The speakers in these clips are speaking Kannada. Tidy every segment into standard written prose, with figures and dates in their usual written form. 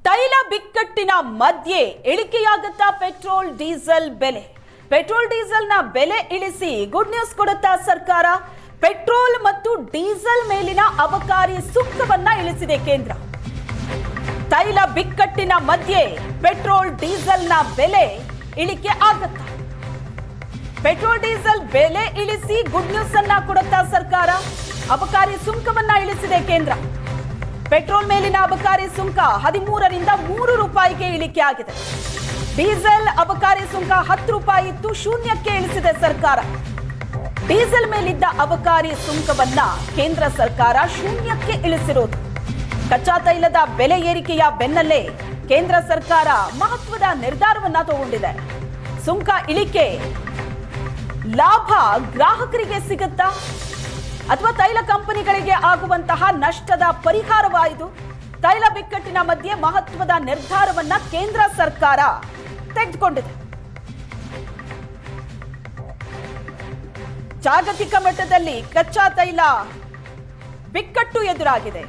ತೈಲ ಬಿಕ್ಕಟ್ಟಿನ ಮಧ್ಯೆ ಇಳಿಕೆಯಾಗುತ್ತಾ ಪೆಟ್ರೋಲ್ ಡೀಸೆಲ್ ಬೆಲೆ. ಪೆಟ್ರೋಲ್ ಡೀಸೆಲ್ನ ಬೆಲೆ ಇಳಿಸಿ ಗುಡ್ ನ್ಯೂಸ್ ಕೊಡುತ್ತಾ ಸರ್ಕಾರ. ಪೆಟ್ರೋಲ್ ಮತ್ತು ಡೀಸೆಲ್ ಮೇಲಿನ ಅಬಕಾರಿ ಸುಂಕವನ್ನ ಇಳಿಸಿದೆ ಕೇಂದ್ರ. ತೈಲ ಬಿಕ್ಕಟ್ಟಿನ ಮಧ್ಯೆ ಪೆಟ್ರೋಲ್ ಡೀಸೆಲ್ನ ಬೆಲೆ ಇಳಿಕೆ ಆಗುತ್ತಾ? ಪೆಟ್ರೋಲ್ ಡೀಸೆಲ್ ಬೆಲೆ ಇಳಿಸಿ ಗುಡ್ ನ್ಯೂಸ್ ಅನ್ನ ಕೊಡುತ್ತಾ ಸರ್ಕಾರ. ಅಬಕಾರಿ ಸುಂಕವನ್ನ ಇಳಿಸಿದೆ ಕೇಂದ್ರ. ಪೆಟ್ರೋಲ್ ಮೇಲಿನ ಅಬಕಾರಿ ಸುಂಕ 13ರಿಂದ 3 ರೂಪಾಯಿಗೆ ಇಳಿಕೆ ಆಗಿದೆ. ಡೀಸೆಲ್ ಅಬಕಾರಿ ಸುಂಕ 10 ರೂಪಾಯಿ ಇತ್ತು, ಶೂನ್ಯಕ್ಕೆ ಇಳಿಸಿದೆ ಸರ್ಕಾರ. ಡೀಸೆಲ್ ಮೇಲಿದ್ದ ಅಬಕಾರಿ ಸುಂಕವನ್ನ ಕೇಂದ್ರ ಸರ್ಕಾರ ಶೂನ್ಯಕ್ಕೆ ಇಳಿಸಿರೋದು. ಕಚ್ಚಾ ತೈಲದ ಬೆಲೆ ಏರಿಕೆಯ ಬೆನ್ನಲ್ಲೇ ಕೇಂದ್ರ ಸರ್ಕಾರ ಮಹತ್ವದ ನಿರ್ಧಾರವನ್ನ ತಗೊಂಡಿದೆ. ಸುಂಕ ಇಳಿಕೆ ಲಾಭ ಗ್ರಾಹಕರಿಗೆ ಸಿಗುತ್ತಾ ಅಥವಾ ತೈಲ ಕಂಪನಿಗಳಿಗೆ ಆಗುವಂತಹ ನಷ್ಟದ ಪರಿಹಾರವಾಯಿತು? ತೈಲ ಬಿಕ್ಕಟ್ಟಿನ ಮಧ್ಯೆ ಮಹತ್ವದ ನಿರ್ಧಾರವನ್ನ ಕೇಂದ್ರ ಸರ್ಕಾರ ತೆಗೆದುಕೊಂಡಿದೆ. ಜಾಗತಿಕ ಮಟ್ಟದಲ್ಲಿ ಕಚ್ಚಾ ತೈಲ ಬಿಕ್ಕಟ್ಟು ಎದುರಾಗಿದೆ.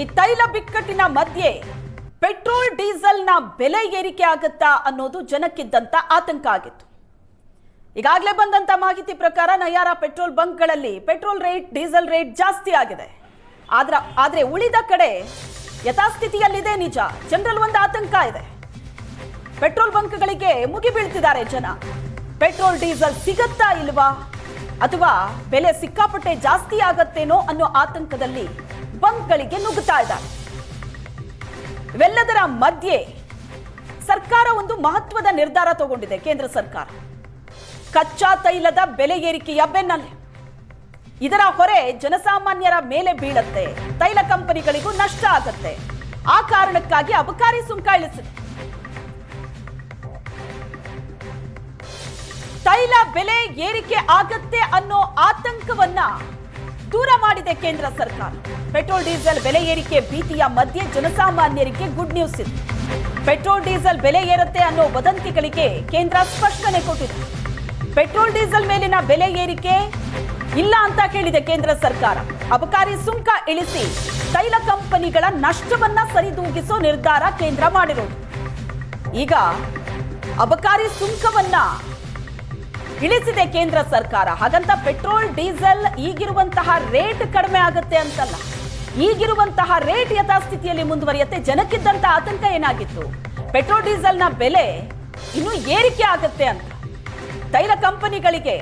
ಈ ತೈಲ ಬಿಕ್ಕಟ್ಟಿನ ಮಧ್ಯೆ ಪೆಟ್ರೋಲ್ ಡೀಸೆಲ್ನ ಬೆಲೆ ಏರಿಕೆ ಆಗುತ್ತಾ ಅನ್ನೋದು ಜನಕ್ಕಿದ್ದಂತ ಆತಂಕ ಆಗಿತ್ತು. ಈಗಾಗಲೇ ಬಂದಂತ ಮಾಹಿತಿ ಪ್ರಕಾರ ನಯಾರ ಪೆಟ್ರೋಲ್ ಬಂಕ್ಗಳಲ್ಲಿ ಪೆಟ್ರೋಲ್ ರೇಟ್, ಡೀಸೆಲ್ ರೇಟ್ ಜಾಸ್ತಿ ಆಗಿದೆ. ಆದ್ರೆ ಉಳಿದ ಕಡೆ ಯಥಾಸ್ಥಿತಿಯಲ್ಲಿದೆ ನಿಜ. ಜನರಲ್ಲಿ ಒಂದು ಆತಂಕ ಇದೆ. ಪೆಟ್ರೋಲ್ ಬಂಕ್ಗಳಿಗೆ ಮುಗಿ ಬೀಳ್ತಿದ್ದಾರೆ ಜನ. ಪೆಟ್ರೋಲ್ ಡೀಸೆಲ್ ಸಿಗತ್ತಾ ಇಲ್ವಾ ಅಥವಾ ಬೆಲೆ ಸಿಕ್ಕಾಪಟ್ಟೆ ಜಾಸ್ತಿ ಆಗತ್ತೇನೋ ಅನ್ನೋ ಆತಂಕದಲ್ಲಿ ಬಂಕ್ಗಳಿಗೆ ನುಗ್ಗುತ್ತಾ ಇದ್ದಾರೆ. ಇವೆಲ್ಲದರ ಮಧ್ಯೆ ಸರ್ಕಾರ ಒಂದು ಮಹತ್ವದ ನಿರ್ಧಾರ ತಗೊಂಡಿದೆ. ಕೇಂದ್ರ ಸರ್ಕಾರ ಕಚ್ಚಾ ತೈಲದ ಬೆಲೆ ಏರಿಕೆಯ ಬೆನ್ನಲ್ಲೇ ಇದರ ಹೊರೆ ಜನಸಾಮಾನ್ಯರ ಮೇಲೆ ಬೀಳುತ್ತೆ, ತೈಲ ಕಂಪನಿಗಳಿಗೂ ನಷ್ಟ ಆಗುತ್ತೆ. ಆ ಕಾರಣಕ್ಕಾಗಿ ಅಬಕಾರಿ ಸುಂಕ ಇಳಿಸಿದೆ. ತೈಲ ಬೆಲೆ ಏರಿಕೆ ಆಗತ್ತೆ ಅನ್ನೋ ಆತಂಕವನ್ನ ದೂರ ಮಾಡಿದೆ ಕೇಂದ್ರ ಸರ್ಕಾರ. ಪೆಟ್ರೋಲ್ ಡೀಸೆಲ್ ಬೆಲೆ ಏರಿಕೆ ಭೀತಿಯ ಮಧ್ಯೆ ಜನಸಾಮಾನ್ಯರಿಗೆ ಗುಡ್ ನ್ಯೂಸ್ ಇದೆ. ಪೆಟ್ರೋಲ್ ಡೀಸೆಲ್ ಬೆಲೆ ಏರುತ್ತೆ ಅನ್ನೋ ವದಂತಿಗಳಿಗೆ ಕೇಂದ್ರ ಸ್ಪಷ್ಟನೆ ಕೊಟ್ಟಿದೆ. ಪೆಟ್ರೋಲ್ ಡೀಸೆಲ್ ಮೇಲಿನ ಬೆಲೆ ಏರಿಕೆ ಇಲ್ಲ ಅಂತ ಹೇಳಿದೆ ಕೇಂದ್ರ ಸರ್ಕಾರ. ಅಬಕಾರಿ ಸುಂಕ ಇಳಿಸಿ ತೈಲ ಕಂಪನಿಗಳ ನಷ್ಟವನ್ನ ಸರಿದೂಗಿಸೋ ನಿರ್ಧಾರ ಕೇಂದ್ರ ಮಾಡಿರೋದು. ಈಗ ಅಬಕಾರಿ ಸುಂಕವನ್ನ ಇಳಿಸಿದೆ ಕೇಂದ್ರ ಸರ್ಕಾರ. ಹಾಗಂತ ಪೆಟ್ರೋಲ್ ಡೀಸೆಲ್ ಈಗಿರುವಂತಹ ರೇಟ್ ಕಡಿಮೆ ಆಗುತ್ತೆ ಅಂತಲ್ಲ. ಈಗಿರುವಂತಹ ರೇಟ್ ಯಥಾಸ್ಥಿತಿಯಲ್ಲಿ ಮುಂದುವರಿಯುತ್ತೆ. ಜನಕ್ಕಿದ್ದಂತ ಆತಂಕ ಏನಾಗಿತ್ತು? ಪೆಟ್ರೋಲ್ ಡೀಸೆಲ್ನ ಬೆಲೆ ಇನ್ನು ಏರಿಕೆ ಆಗುತ್ತೆ ಅಂತ. ತೈಲ ಕಂಪನಿಗಳಿಗೆ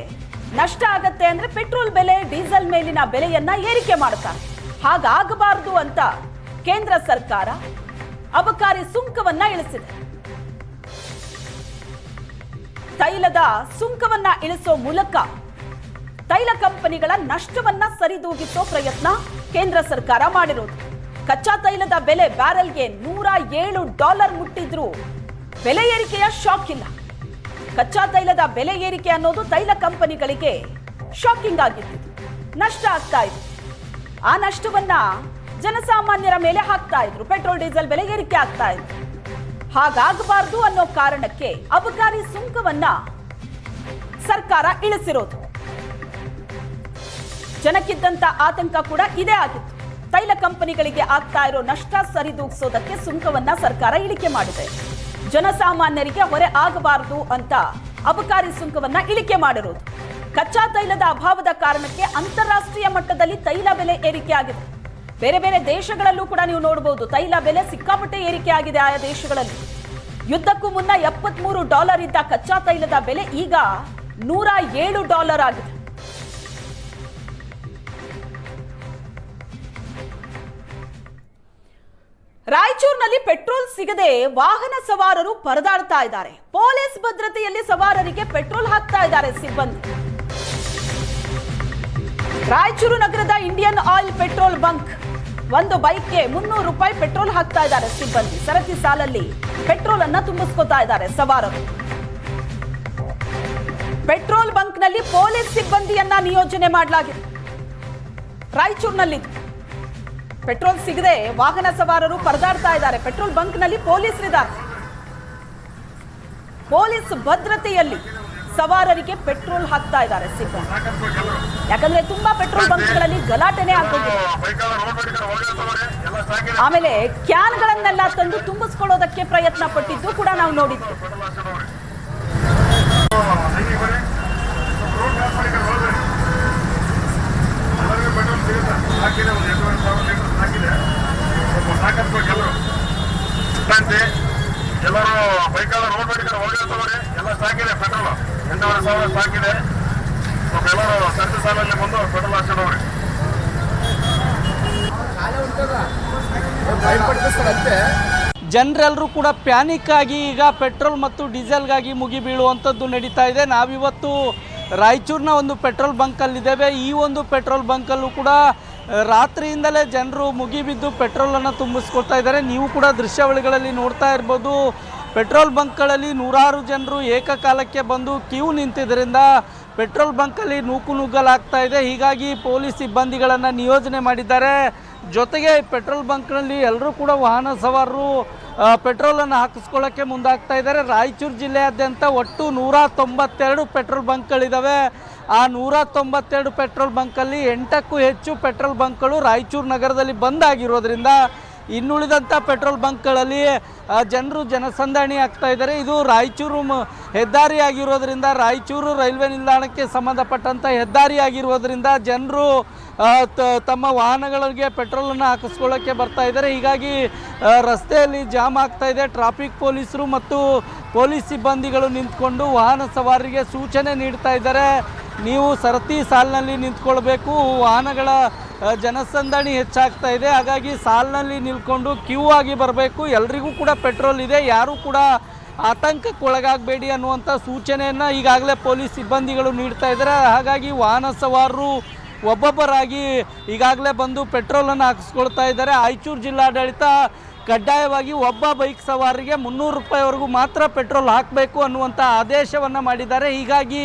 ನಷ್ಟ ಆಗತ್ತೆ ಅಂದ್ರೆ ಪೆಟ್ರೋಲ್ ಬೆಲೆ, ಡೀಸೆಲ್ ಮೇಲಿನ ಬೆಲೆಯನ್ನ ಏರಿಕೆ ಮಾಡ್ತಾರೆ. ಹಾಗಾಗಬಾರದು ಅಂತ ಕೇಂದ್ರ ಸರ್ಕಾರ ಅಬಕಾರಿ ಸುಂಕವನ್ನ ಇಳಿಸಿದೆ. ತೈಲದ ಸುಂಕವನ್ನ ಇಳಿಸೋ ಮೂಲಕ ತೈಲ ಕಂಪನಿಗಳ ನಷ್ಟವನ್ನ ಸರಿದೂಗಿಸೋ ಪ್ರಯತ್ನ ಕೇಂದ್ರ ಸರ್ಕಾರ ಮಾಡಿರೋದು. ಕಚ್ಚಾ ತೈಲದ ಬೆಲೆ ಬ್ಯಾರೆಲ್ಗೆ $107 ಮುಟ್ಟಿದ್ರು ಬೆಲೆ ಏರಿಕೆಯ ಶಾಕ್ ಇಲ್ಲ. ಕಚ್ಚಾ ತೈಲದ ಬೆಲೆ ಏರಿಕೆ ಅನ್ನೋದು ತೈಲ ಕಂಪನಿಗಳಿಗೆ ಶಾಕಿಂಗ್ ಆಗಿತ್ತು. ನಷ್ಟ ಆಗ್ತಾ ಇತ್ತು. ಆ ನಷ್ಟವನ್ನ ಜನಸಾಮಾನ್ಯರ ಮೇಲೆ ಹಾಕ್ತಾ ಇದ್ರು. ಪೆಟ್ರೋಲ್ ಡೀಸೆಲ್ ಬೆಲೆ ಏರಿಕೆ ಆಗ್ತಾ ಇತ್ತು. ಹಾಗಾಗಬಾರದು ಅನ್ನೋ ಕಾರಣಕ್ಕೆ ಅಬಕಾರಿ ಸುಂಕವನ್ನ ಸರ್ಕಾರ ಇಳಿಸಿರೋದು. ಜನಕ್ಕಿದ್ದಂತ ಆತಂಕ ಕೂಡ ಇದೇ ಆಗಿತ್ತು. ತೈಲ ಕಂಪನಿಗಳಿಗೆ ಆಗ್ತಾ ಇರೋ ನಷ್ಟ ಸರಿದೂಗಿಸೋದಕ್ಕೆ ಸುಂಕವನ್ನ ಸರ್ಕಾರ ಇಳಿಕೆ ಮಾಡಿದೆ. ಜನಸಾಮಾನ್ಯರಿಗೆ ಹೊರೆ ಆಗಬಾರದು ಅಂತ ಅಬಕಾರಿ ಸುಂಕವನ್ನ ಇಳಿಕೆ ಮಾಡಿರೋದು. ಕಚ್ಚಾ ತೈಲದ ಅಭಾವದ ಕಾರಣಕ್ಕೆ ಅಂತಾರಾಷ್ಟ್ರೀಯ ಮಟ್ಟದಲ್ಲಿ ತೈಲ ಬೆಲೆ ಏರಿಕೆ ಆಗಿದೆ. ಬೇರೆ ಬೇರೆ ದೇಶಗಳಲ್ಲೂ ಕೂಡ ನೀವು ನೋಡಬಹುದು ತೈಲ ಬೆಲೆ ಸಿಕ್ಕಾಪಟ್ಟೆ ಏರಿಕೆ ಆಗಿದೆ. ಆಯಾ ದೇಶಗಳಲ್ಲಿ ಯುದ್ಧಕ್ಕೂ ಮುನ್ನ $73 ಇದ್ದ ಕಚ್ಚಾ ತೈಲದ ಬೆಲೆ ಈಗ $107 ಆಗಿದೆ. ರಾಯಚೂರಿನಲ್ಲಿ ಪೆಟ್ರೋಲ್ ಸಿಗದೆ ವಾಹನ ಸವಾರರು ಪರದಾಡ್ತಾ ಇದ್ದಾರೆ. ಪೊಲೀಸ್ ಭದ್ರತೆಯಲ್ಲಿ ಸವಾರರಿಗೆ ಪೆಟ್ರೋಲ್ ಹಾಕ್ತಾ ಇದ್ದಾರೆ ಸಿಬ್ಬಂದಿ. ರಾಯಚೂರು ನಗರದ ಇಂಡಿಯನ್ ಆಯಿಲ್ ಪೆಟ್ರೋಲ್ ಬಂಕ್ ಒಂದು ಬೈಕ್ಗೆ $300 ಪೆಟ್ರೋಲ್ ಹಾಕ್ತಾ ಇದ್ದಾರೆ ಸಿಬ್ಬಂದಿ. ಸರತಿ ಸಾಲಲ್ಲಿ ಪೆಟ್ರೋಲ್ ಅನ್ನ ತುಂಬಿಸ್ಕೊತಾ ಇದ್ದಾರೆ ಸವಾರರು. ಪೆಟ್ರೋಲ್ ಬಂಕ್ನಲ್ಲಿ ಪೊಲೀಸ್ ಸಿಬ್ಬಂದಿಯನ್ನ ನಿಯೋಜನೆ ಮಾಡಲಾಗಿದೆ. ರಾಯಚೂರಿನಲ್ಲಿ ಪೆಟ್ರೋಲ್ ಸಿಗದೆ ವಾಹನ ಸವಾರರು ಪರದಾಡ್ತಾ ಇದ್ದಾರೆ. ಪೆಟ್ರೋಲ್ ಬಂಕ್ನಲ್ಲಿ ಪೊಲೀಸರಿದ್ದಾರೆ. ಪೊಲೀಸ್ ಭದ್ರತೆಯಲ್ಲಿ ಸವಾರರಿಗೆ ಪೆಟ್ರೋಲ್ ಹಾಕ್ತಾ ಇದ್ದಾರೆ ಸಿಬ್ಬಂದಿ. ಯಾಕಂದ್ರೆ ತುಂಬಾ ಪೆಟ್ರೋಲ್ ಬಂಕ್ಗಳಲ್ಲಿ ಗಲಾಟೆನೇ ಆಗೋಗಿದೆ. ಆಮೇಲೆ ಕ್ಯಾನ್ಗಳನ್ನೆಲ್ಲ ತಂದು ತುಂಬಿಸ್ಕೊಳ್ಳೋದಕ್ಕೆ ಪ್ರಯತ್ನ ಪಟ್ಟಿದ್ದು ಕೂಡ ನಾವು ನೋಡಿದ್ವಿ. ಎಲ್ಲರೂ ಬೈಕಲ್ಲ ರೋಡ್ ಮಾಡಿ ಹೋಗಿರ್ತಾರೆ. ಎಲ್ಲ ಸಾಕಿದೆ ಪೆಟ್ರೋಲ್ 8,500 ಸಾಕಿದೆ. ಎಲ್ಲರೂ ಸರ್ತಿ ಸಾಲಲ್ಲಿ ಬಂದು ಪೆಟ್ರೋಲ್ ಹಾಕ್ಸ್ಕೊಂಡವ್ರಿ. ಜನರೆಲ್ಲರೂ ಕೂಡ ಪ್ಯಾನಿಕ್ ಆಗಿ ಈಗ ಪೆಟ್ರೋಲ್ ಮತ್ತು ಡೀಸೆಲ್ಗಾಗಿ ಮುಗಿ ಬೀಳುವಂಥದ್ದು ನಡೀತಾ ಇದೆ. ನಾವಿವತ್ತು ರಾಯಚೂರಿನ ಒಂದು ಪೆಟ್ರೋಲ್ ಬಂಕಲ್ಲಿದ್ದೇವೆ. ಈ ಒಂದು ಪೆಟ್ರೋಲ್ ಬಂಕಲ್ಲೂ ಕೂಡ ರಾತ್ರಿಯಿಂದಲೇ ಜನರು ಮುಗಿಬಿದ್ದು ಪೆಟ್ರೋಲನ್ನು ತುಂಬಿಸ್ಕೊಳ್ತಾ ಇದ್ದಾರೆ. ನೀವು ಕೂಡ ದೃಶ್ಯಾವಳಿಗಳಲ್ಲಿ ನೋಡ್ತಾ ಇರ್ಬೋದು. ಪೆಟ್ರೋಲ್ ಬಂಕ್ಗಳಲ್ಲಿ ನೂರಾರು ಜನರು ಏಕಕಾಲಕ್ಕೆ ಬಂದು ಕ್ಯೂ ನಿಂತಿದ್ದರಿಂದ ಪೆಟ್ರೋಲ್ ಬಂಕಲ್ಲಿ ನೂಕುನುಗ್ಗಲಾಗ್ತಾ ಇದೆ. ಹೀಗಾಗಿ ಪೊಲೀಸ್ ಸಿಬ್ಬಂದಿಗಳನ್ನು ನಿಯೋಜನೆ ಮಾಡಿದ್ದಾರೆ. ಜೊತೆಗೆ ಪೆಟ್ರೋಲ್ ಬಂಕ್ನಲ್ಲಿ ಎಲ್ಲರೂ ಕೂಡ ವಾಹನ ಸವಾರರು ಪೆಟ್ರೋಲನ್ನು ಹಾಕಿಸ್ಕೊಳ್ಳೋಕ್ಕೆ ಮುಂದಾಗ್ತಾ ಇದ್ದಾರೆ. ರಾಯಚೂರು ಜಿಲ್ಲೆಯಾದ್ಯಂತ ಒಟ್ಟು 192 ಪೆಟ್ರೋಲ್ ಬಂಕ್ಗಳಿದ್ದಾವೆ. ಆ 192 ಪೆಟ್ರೋಲ್ ಬಂಕಲ್ಲಿ 8ಕ್ಕೂ ಹೆಚ್ಚು ಪೆಟ್ರೋಲ್ ಬಂಕ್ಗಳು ರಾಯಚೂರು ನಗರದಲ್ಲಿ ಬಂದ್ ಆಗಿರೋದ್ರಿಂದ ಇನ್ನುಳಿದಂಥ ಪೆಟ್ರೋಲ್ ಬಂಕ್ಗಳಲ್ಲಿ ಜನರು ಜನಸಂದಣಿ ಆಗ್ತಾ ಇದ್ದಾರೆ. ಇದು ರಾಯಚೂರು ಹೆದ್ದಾರಿ ಆಗಿರೋದ್ರಿಂದ, ರಾಯಚೂರು ರೈಲ್ವೆ ನಿಲ್ದಾಣಕ್ಕೆ ಸಂಬಂಧಪಟ್ಟಂಥ ಹೆದ್ದಾರಿ ಆಗಿರೋದ್ರಿಂದ ಜನರು ತಮ್ಮ ವಾಹನಗಳಿಗೆ ಪೆಟ್ರೋಲನ್ನು ಹಾಕಿಸ್ಕೊಳ್ಳೋಕ್ಕೆ ಬರ್ತಾ ಇದ್ದಾರೆ. ಹೀಗಾಗಿ ರಸ್ತೆಯಲ್ಲಿ ಜಾಮ್ ಆಗ್ತಾ ಇದೆ. ಟ್ರಾಫಿಕ್ ಪೊಲೀಸರು ಮತ್ತು ಪೊಲೀಸ್ ಸಿಬ್ಬಂದಿಗಳು ನಿಂತ್ಕೊಂಡು ವಾಹನ ಸವಾರರಿಗೆ ಸೂಚನೆ ನೀಡ್ತಾ ಇದ್ದಾರೆ. ನೀವು ಸರತಿ ಸಾಲಿನಲ್ಲಿ ನಿಂತ್ಕೊಳ್ಬೇಕು. ವಾಹನಗಳ ಜನಸಂದಣಿ ಹೆಚ್ಚಾಗ್ತಾ ಇದೆ. ಹಾಗಾಗಿ ಸಾಲಿನಲ್ಲಿ ನಿಲ್ಕೊಂಡು ಕ್ಯೂ ಆಗಿ ಬರಬೇಕು. ಎಲ್ರಿಗೂ ಕೂಡ ಪೆಟ್ರೋಲ್ ಇದೆ, ಯಾರೂ ಕೂಡ ಆತಂಕಕ್ಕೆ ಒಳಗಾಗಬೇಡಿ ಅನ್ನುವಂಥ ಸೂಚನೆಯನ್ನು ಈಗಾಗಲೇ ಪೊಲೀಸ್ ಸಿಬ್ಬಂದಿಗಳು ನೀಡ್ತಾ ಇದ್ದಾರೆ. ಹಾಗಾಗಿ ವಾಹನ ಸವಾರರು ಒಬ್ಬೊಬ್ಬರಾಗಿ ಈಗಾಗಲೇ ಬಂದು ಪೆಟ್ರೋಲನ್ನು ಹಾಕಿಸ್ಕೊಳ್ತಾ ಇದ್ದಾರೆ. ರಾಯಚೂರು ಜಿಲ್ಲಾಡಳಿತ ಕಡ್ಡಾಯವಾಗಿ ಒಬ್ಬ ಬೈಕ್ ಸವಾರಿಗೆ 300 ರೂಪಾಯಿವರೆಗೂ ಮಾತ್ರ ಪೆಟ್ರೋಲ್ ಹಾಕಬೇಕು ಅನ್ನುವಂಥ ಆದೇಶವನ್ನು ಮಾಡಿದ್ದಾರೆ. ಹೀಗಾಗಿ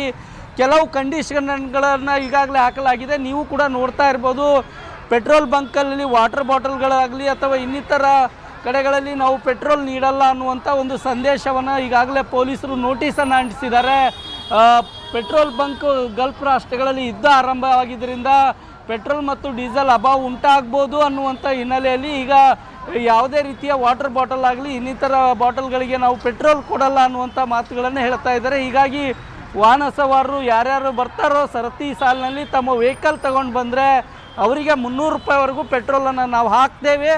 ಕೆಲವು ಕಂಡೀಷನ್ಗಳನ್ನು ಈಗಾಗಲೇ ಹಾಕಲಾಗಿದೆ. ನೀವು ಕೂಡ ನೋಡ್ತಾ ಇರ್ಬೋದು. ಪೆಟ್ರೋಲ್ ಬಂಕಲ್ಲಿ ವಾಟರ್ ಬಾಟಲ್ಗಳಾಗಲಿ ಅಥವಾ ಇನ್ನಿತರ ಕಡೆಗಳಲ್ಲಿ ನಾವು ಪೆಟ್ರೋಲ್ ನೀಡಲ್ಲ ಅನ್ನುವಂಥ ಒಂದು ಸಂದೇಶವನ್ನು ಈಗಾಗಲೇ ಪೊಲೀಸರು ನೋಟಿಸನ್ನು ಅಂಟಿಸಿದ್ದಾರೆ. ಪೆಟ್ರೋಲ್ ಬಂಕ್ ಗಲ್ಫ್ ರಾಷ್ಟ್ರಗಳಲ್ಲಿ ಯುದ್ಧ ಆರಂಭವಾಗಿದ್ದರಿಂದ ಪೆಟ್ರೋಲ್ ಮತ್ತು ಡೀಸೆಲ್ ಅಭಾವ ಉಂಟಾಗ್ಬೋದು ಅನ್ನುವಂಥ ಹಿನ್ನೆಲೆಯಲ್ಲಿ ಈಗ ಯಾವುದೇ ರೀತಿಯ ವಾಟರ್ ಬಾಟಲ್ ಆಗಲಿ ಇನ್ನಿತರ ಬಾಟಲ್ಗಳಿಗೆ ನಾವು ಪೆಟ್ರೋಲ್ ಕೊಡಲ್ಲ ಅನ್ನುವಂಥ ಮಾತುಗಳನ್ನು ಹೇಳ್ತಾ ಇದ್ದಾರೆ. ಹೀಗಾಗಿ ವಾಹನ ಸವಾರರು ಯಾರ್ಯಾರು ಬರ್ತಾರೋ ಸರತಿ ಸಾಲಿನಲ್ಲಿ ತಮ್ಮ ವೆಹಿಕಲ್ ತಗೊಂಡು ಬಂದರೆ ಅವರಿಗೆ 300 ರೂಪಾಯಿವರೆಗೂ ಪೆಟ್ರೋಲನ್ನು ನಾವು ಹಾಕ್ತೇವೆ.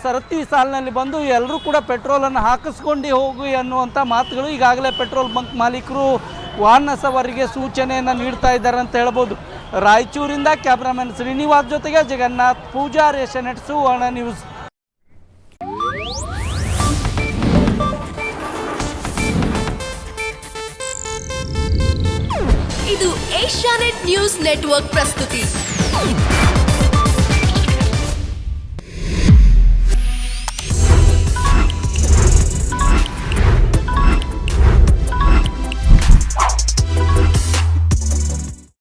ಸರತಿ ಸಾಲಿನಲ್ಲಿ ಬಂದು ಎಲ್ಲರೂ ಕೂಡ ಪೆಟ್ರೋಲನ್ನು ಹಾಕಿಸ್ಕೊಂಡು ಹೋಗಿ ಅನ್ನುವಂಥ ಮಾತುಗಳು ಈಗಾಗಲೇ ಪೆಟ್ರೋಲ್ ಬಂಕ್ ಮಾಲೀಕರು ವಾಹನ ಸವಾರಿಗೆ ಸೂಚನೆಯನ್ನು ನೀಡ್ತಾ ಇದ್ದಾರೆ ಅಂತ ಹೇಳ್ಬೋದು. ರಾಯಚೂರಿಂದ ಕ್ಯಾಮ್ರಾಮನ್ ಶ್ರೀನಿವಾಸ್ ಜೊತೆಗೆ ಜಗನ್ನಾಥ್ ಪೂಜಾರ್, ಏಷ್ಯಾನೆಟ್ ಸುವರ್ಣ ನ್ಯೂಸ್. ಇದು ಏಷ್ಯಾನೆಟ್ ನ್ಯೂಸ್ ನೆಟ್ವರ್ಕ್ ಪ್ರಸ್ತುತಿ.